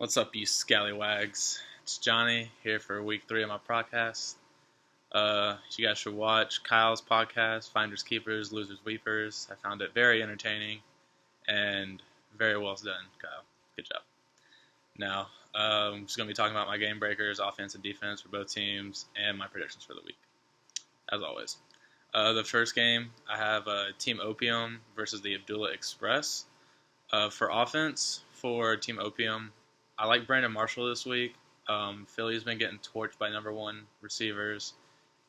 What's up, you scallywags? It's Johnny here for week 3 of my podcast. You guys should watch Kyle's podcast, Finders Keepers, Losers Weepers. I found it very entertaining and very well done, Kyle. Good job. Now, I'm just going to be talking about my game breakers, offense and defense for both teams, and my predictions for the week, as always. The first game, I have Team Opium versus the Abdullah Express. For offense, for Team Opium, I like Brandon Marshall this week. Philly's been getting torched by number one receivers,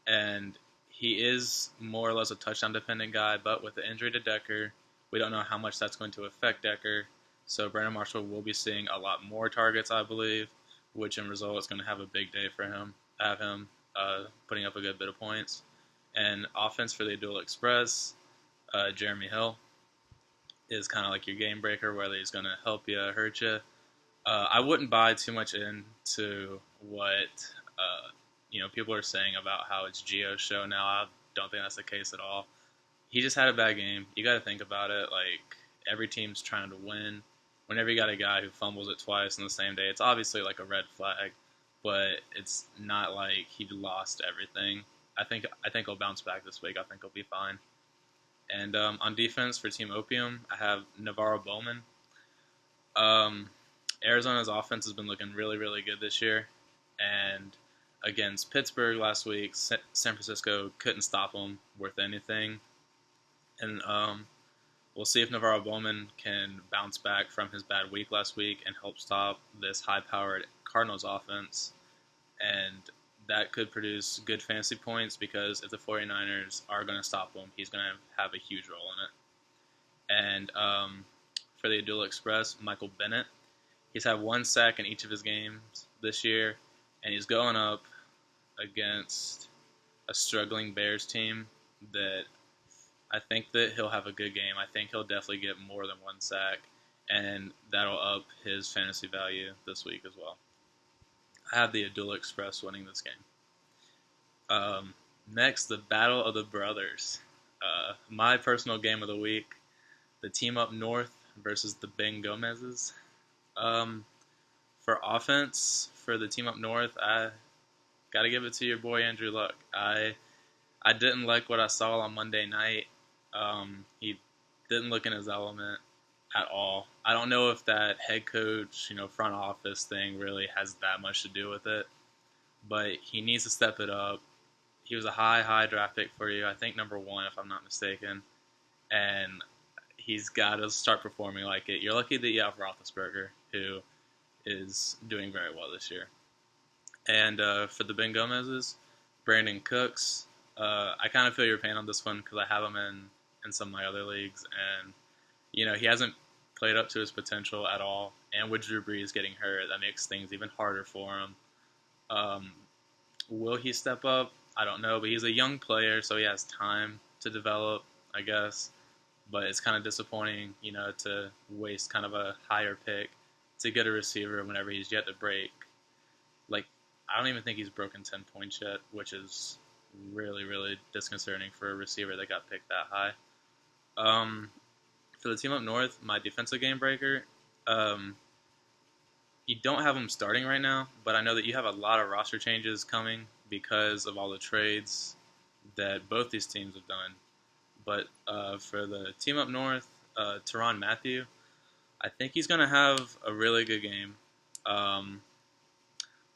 and he is more or less a touchdown dependent guy, but with the injury to Decker, we don't know how much that's going to affect Decker. So Brandon Marshall will be seeing a lot more targets, I believe, which in result is going to have a big day for him. Have him putting up a good bit of points. And offense for the Abdullah Express, Jeremy Hill is kind of like your game breaker, whether he's going to help you or hurt you. I wouldn't buy too much into what people are saying about how it's Gio's show now. I don't think that's the case at all. He just had a bad game. You got to think about it. Like, every team's trying to win. Whenever you got a guy who fumbles it twice in the same day, it's obviously like a red flag, but it's not like he lost everything. I think he'll bounce back this week. I think he'll be fine. And on defense for Team Opium, I have Navarro Bowman. Arizona's offense has been looking really, really good this year. And against Pittsburgh last week, San Francisco couldn't stop them worth anything. And we'll see if Navarro Bowman can bounce back from his bad week last week and help stop this high-powered Cardinals offense. And that could produce good fantasy points because if the 49ers are going to stop him, he's going to have a huge role in it. And for the Abdullah Express, Michael Bennett. He's had one sack in each of his games this year, and he's going up against a struggling Bears team that I think that he'll have a good game. I think he'll definitely get more than one sack, and that'll up his fantasy value this week as well. I have the Abdullah Express winning this game. Next, the Battle of the Brothers. My personal game of the week, the team up north versus the Ben Gomez's. For offense, for the team up north, I got to give it to your boy Andrew Luck. I didn't like what I saw on Monday night. He didn't look in his element at all. I don't know if that head coach, front office thing really has that much to do with it, but he needs to step it up. He was a high draft pick for you, I think number 1 if I'm not mistaken, and he's got to start performing like it. You're lucky that you have Roethlisberger, who is doing very well this year. And for the Ben Gomez's, Brandon Cooks. I kind of feel your pain on this one because I have him in some of my other leagues, and he hasn't played up to his potential at all. And with Drew Brees getting hurt, that makes things even harder for him. Will he step up? I don't know, but he's a young player, so he has time to develop, I guess. But it's kind of disappointing, to waste kind of a higher pick to get a receiver whenever he's yet to break. Like, I don't even think he's broken 10 points yet, which is really, really disconcerting for a receiver that got picked that high. For the team up north, my defensive game breaker, you don't have him starting right now, but I know that you have a lot of roster changes coming because of all the trades that both these teams have done. But for the team up north, Tyrann Mathieu, I think he's going to have a really good game.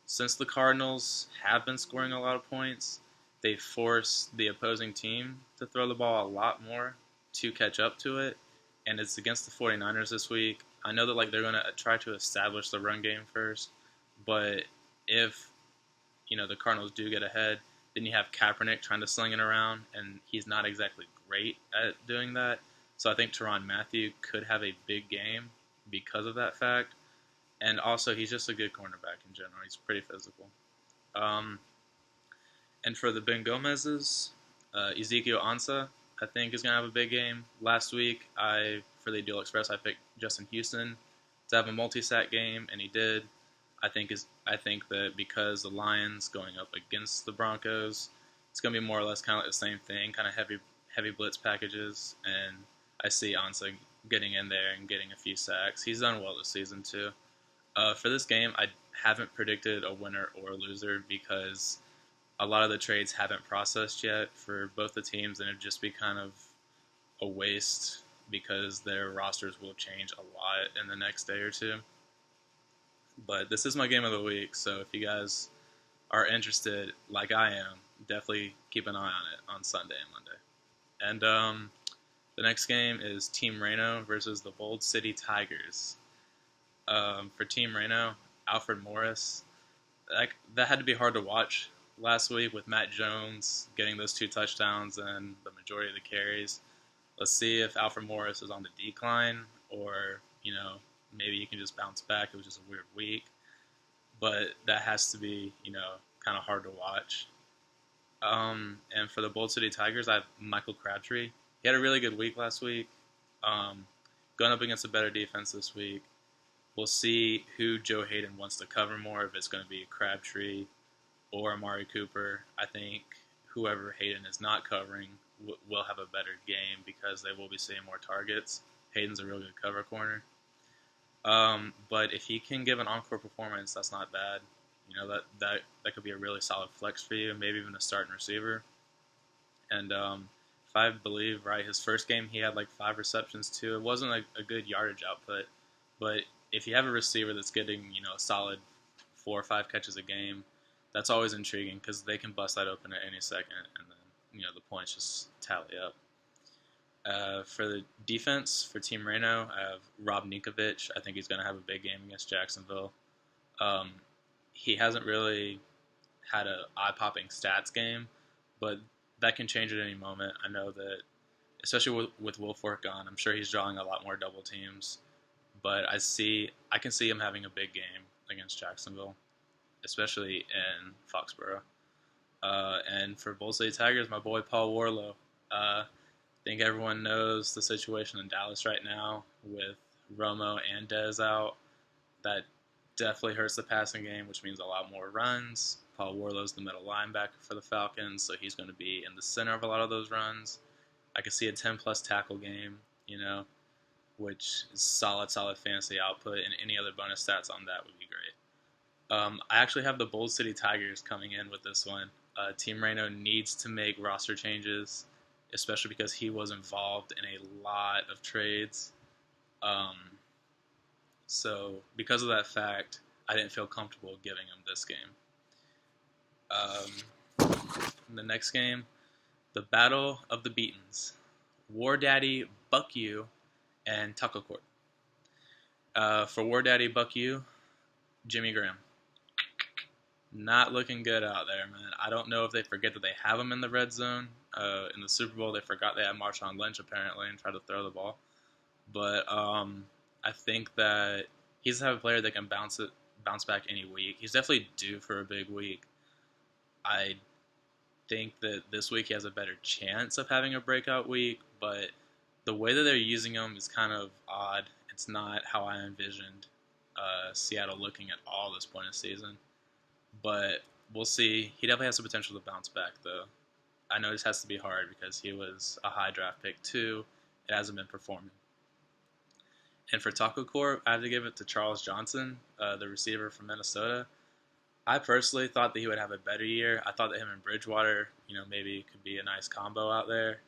Since the Cardinals have been scoring a lot of points, they force the opposing team to throw the ball a lot more to catch up to it. And it's against the 49ers this week. I know that they're going to try to establish the run game first, but if the Cardinals do get ahead, then you have Kaepernick trying to sling it around, and he's not exactly great at doing that. So I think Tyrann Mathieu could have a big game because of that fact. And also, he's just a good cornerback in general. He's pretty physical. And for the Ben Gomez's, Ezekiel Ansah, I think, is going to have a big game. Last week, for the Abdullah Express, I picked Justin Houston to have a multi-sack game, and he did. I think that because the Lions going up against the Broncos, it's going to be more or less kind of like the same thing, kind of heavy blitz packages, and I see Ansah getting in there and getting a few sacks. He's done well this season too. For this game, I haven't predicted a winner or a loser because a lot of the trades haven't processed yet for both the teams, and it'd just be kind of a waste because their rosters will change a lot in the next day or two. But this is my game of the week, so if you guys are interested, like I am, definitely keep an eye on it on Sunday and Monday. And the next game is Team Reno versus the Bold City Tigers. For Team Reno, Alfred Morris, that had to be hard to watch last week with Matt Jones getting those 2 touchdowns and the majority of the carries. Let's see if Alfred Morris is on the decline or, maybe he can just bounce back. It was just a weird week. But that has to be, kind of hard to watch. And for the Bold City Tigers, I have Michael Crabtree. He had a really good week last week. Going up against a better defense this week. We'll see who Joe Hayden wants to cover more, if it's going to be Crabtree or Amari Cooper. I think whoever Hayden is not covering will have a better game because they will be seeing more targets. Hayden's a real good cover corner. But if he can give an encore performance, that's not bad. That could be a really solid flex for you, maybe even a starting receiver. And if I believe right, his first game he had like 5 receptions too. It wasn't a good yardage output, but if you have a receiver that's getting a solid 4 or 5 catches a game, that's always intriguing because they can bust that open at any second, and then the points just tally up. For the defense for Team Reno, I have Rob Ninkovich. I think he's going to have a big game against Jacksonville. He hasn't really had an eye-popping stats game, but that can change at any moment. I know that, especially with Wilfork gone, I'm sure he's drawing a lot more double teams. But I can see him having a big game against Jacksonville, especially in Foxborough. And for Bold City Tigers, my boy Paul Warlow. I think everyone knows the situation in Dallas right now with Romo and Dez out. That definitely hurts the passing game, which means a lot more runs. Paul Warlow's the middle linebacker for the Falcons, so he's going to be in the center of a lot of those runs. I could see a 10-plus tackle game, which is solid fantasy output, and any other bonus stats on that would be great. I actually have the Bold City Tigers coming in with this one. Team Reno needs to make roster changes, especially because he was involved in a lot of trades. So because of that fact, I didn't feel comfortable giving him this game. In the next game, the Battle of the Beatons. War Daddy Buck U and Taco Court. For War Daddy Buck U, Jimmy Graham. Not looking good out there, man. I don't know if they forget that they have him in the red zone. In the Super Bowl, they forgot they had Marshawn Lynch, apparently, and tried to throw the ball. But I think that he's the type of player that can bounce back any week. He's definitely due for a big week. I think that this week he has a better chance of having a breakout week, but the way that they're using him is kind of odd. It's not how I envisioned Seattle looking at all this point of season. But we'll see. He definitely has the potential to bounce back, though. I know this has to be hard because he was a high draft pick, too. It hasn't been performing. And for Taco Corp, I have to give it to Charles Johnson, the receiver from Minnesota. I personally thought that he would have a better year. I thought that him and Bridgewater, maybe could be a nice combo out there.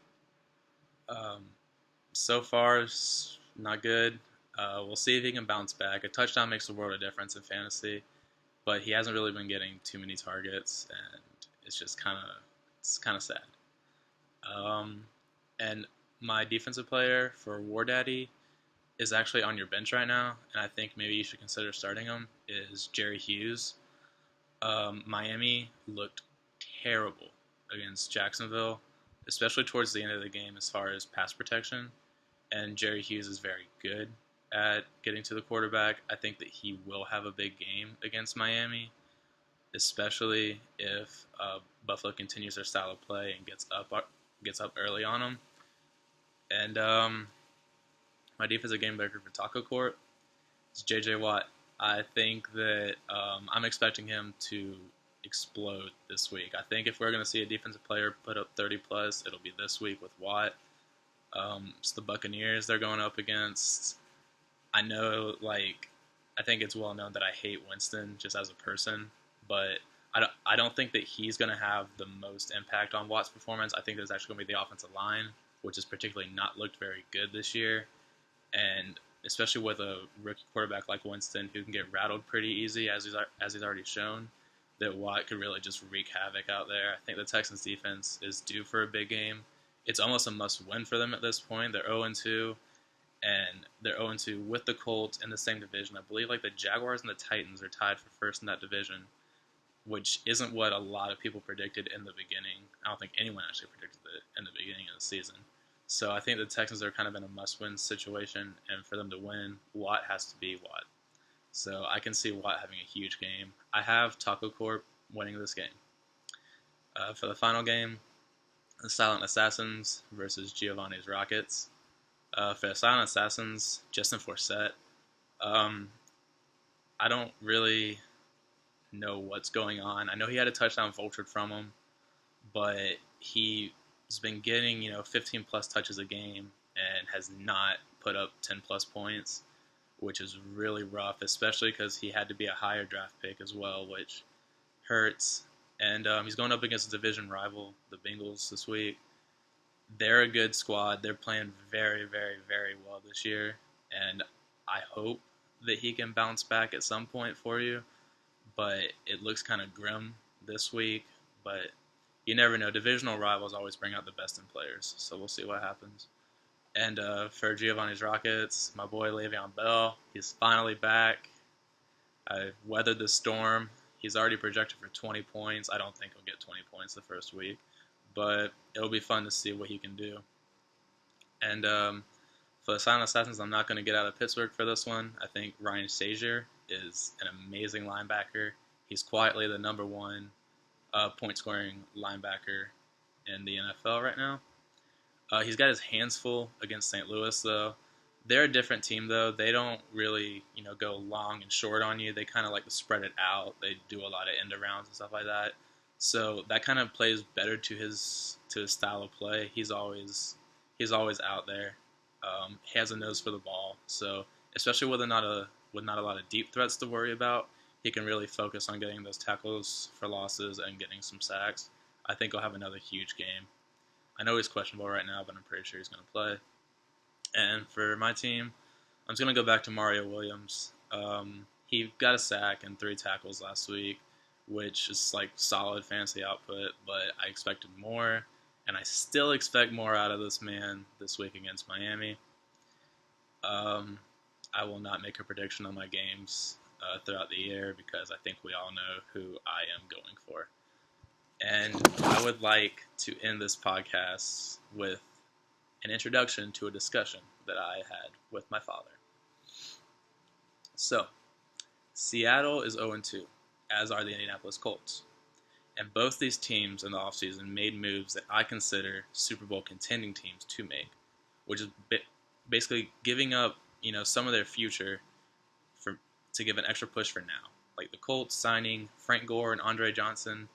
So far, it's not good. We'll see if he can bounce back. A touchdown makes a world of difference in fantasy, but he hasn't really been getting too many targets, and it's just kind of sad. And my defensive player for War Daddy is actually on your bench right now, and I think maybe you should consider starting him, is Jerry Hughes. Miami looked terrible against Jacksonville, especially towards the end of the game as far as pass protection, and Jerry Hughes is very good at getting to the quarterback. I think that he will have a big game against Miami, especially if Buffalo continues their style of play and gets up early on them. And my defensive game maker for Taco Court is J.J. Watt. I think that I'm expecting him to explode this week. I think if we're going to see a defensive player put up 30-plus, it'll be this week with Watt. It's the Buccaneers they're going up against. I know, I think it's well known that I hate Winston just as a person, but I don't think that he's going to have the most impact on Watt's performance. I think there's actually going to be the offensive line, which has particularly not looked very good this year. And especially with a rookie quarterback like Winston who can get rattled pretty easy, as he's already shown, that Watt could really just wreak havoc out there. I think the Texans defense is due for a big game. It's almost a must-win for them at this point. They're 0-2, and they're 0-2 with the Colts in the same division. I believe like the Jaguars and the Titans are tied for first in that division, which isn't what a lot of people predicted in the beginning. I don't think anyone actually predicted it in the beginning of the season. So I think the Texans are kind of in a must-win situation, and for them to win, Watt has to be Watt. So I can see Watt having a huge game. I have Taco Corp winning this game. For the final game, the Silent Assassins versus Giovanni's Rockets. For the Silent Assassins, Justin Forsett. I don't really know what's going on. I know he had a touchdown vultured from him, but he's been getting 15 plus touches a game and has not put up 10 plus points, which is really rough, especially because he had to be a higher draft pick as well, which hurts. And he's going up against a division rival, the Bengals, this week. They're a good squad. They're playing very, very, very well this year, and I hope that he can bounce back at some point for you. But it looks kind of grim this week. But you never know. Divisional rivals always bring out the best in players, so we'll see what happens. And for Giovanni's Rockets, my boy Le'Veon Bell, he's finally back. I weathered the storm. He's already projected for 20 points. I don't think he'll get 20 points the first week, but it'll be fun to see what he can do. And for the Silent Assassins, I'm not going to get out of Pittsburgh for this one. I think Ryan Shazier is an amazing linebacker. He's quietly the number one point-scoring linebacker in the NFL right now. He's got his hands full against St. Louis, though. They're a different team, though. They don't really, go long and short on you. They kind of like to spread it out. They do a lot of end arounds and stuff like that. So that kind of plays better to his style of play. He's always out there. He has a nose for the ball. So especially with not a lot of deep threats to worry about, he can really focus on getting those tackles for losses and getting some sacks. I think he'll have another huge game. I know he's questionable right now, but I'm pretty sure he's going to play. And for my team, I'm just going to go back to Mario Williams. He got a sack and 3 tackles last week, which is like solid fantasy output, but I expected more, and I still expect more out of this man this week against Miami. I will not make a prediction on my games throughout the year because I think we all know who I am going for. And I would like to end this podcast with an introduction to a discussion that I had with my father. So, Seattle is 0-2, as are the Indianapolis Colts. And both these teams in the offseason made moves that I consider Super Bowl contending teams to make, which is basically giving up, some of their future to give an extra push for now. Like the Colts signing Frank Gore and Andre Johnson.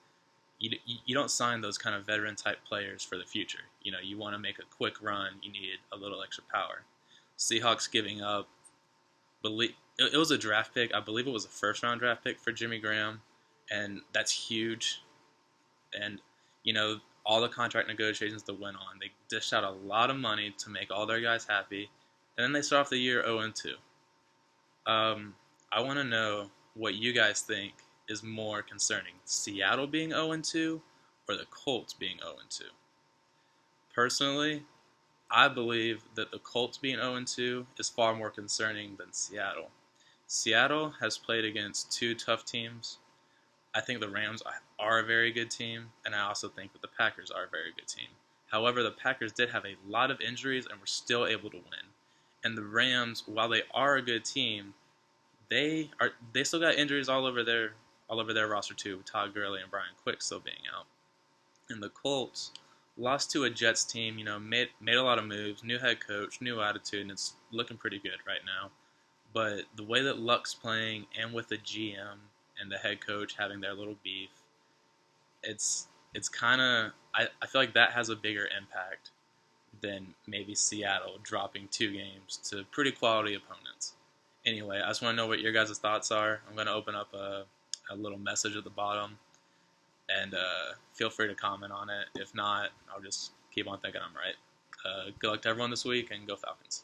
You don't sign those kind of veteran-type players for the future. You want to make a quick run. You need a little extra power. Seahawks giving up, it was a draft pick. I believe it was a first-round draft pick for Jimmy Graham, and that's huge. And, all the contract negotiations that went on, they dished out a lot of money to make all their guys happy, and then they start off the year 0-2. I want to know what you guys think is more concerning, Seattle being 0-2 or the Colts being 0-2. Personally, I believe that the Colts being 0-2 is far more concerning than Seattle. Seattle has played against 2 tough teams. I think the Rams are a very good team, and I also think that the Packers are a very good team. However, the Packers did have a lot of injuries and were still able to win. And the Rams, while they are a good team, they still got injuries all over their roster too, with Todd Gurley and Brian Quick still being out. And the Colts lost to a Jets team, made a lot of moves, new head coach, new attitude, and it's looking pretty good right now. But the way that Luck's playing, and with the GM and the head coach having their little beef, it's kind of, I feel like that has a bigger impact than maybe Seattle dropping 2 games to pretty quality opponents. Anyway, I just want to know what your guys' thoughts are. I'm going to open up a little message at the bottom, and feel free to comment on it. If not, I'll just keep on thinking I'm right. Good luck to everyone this week, and go Falcons.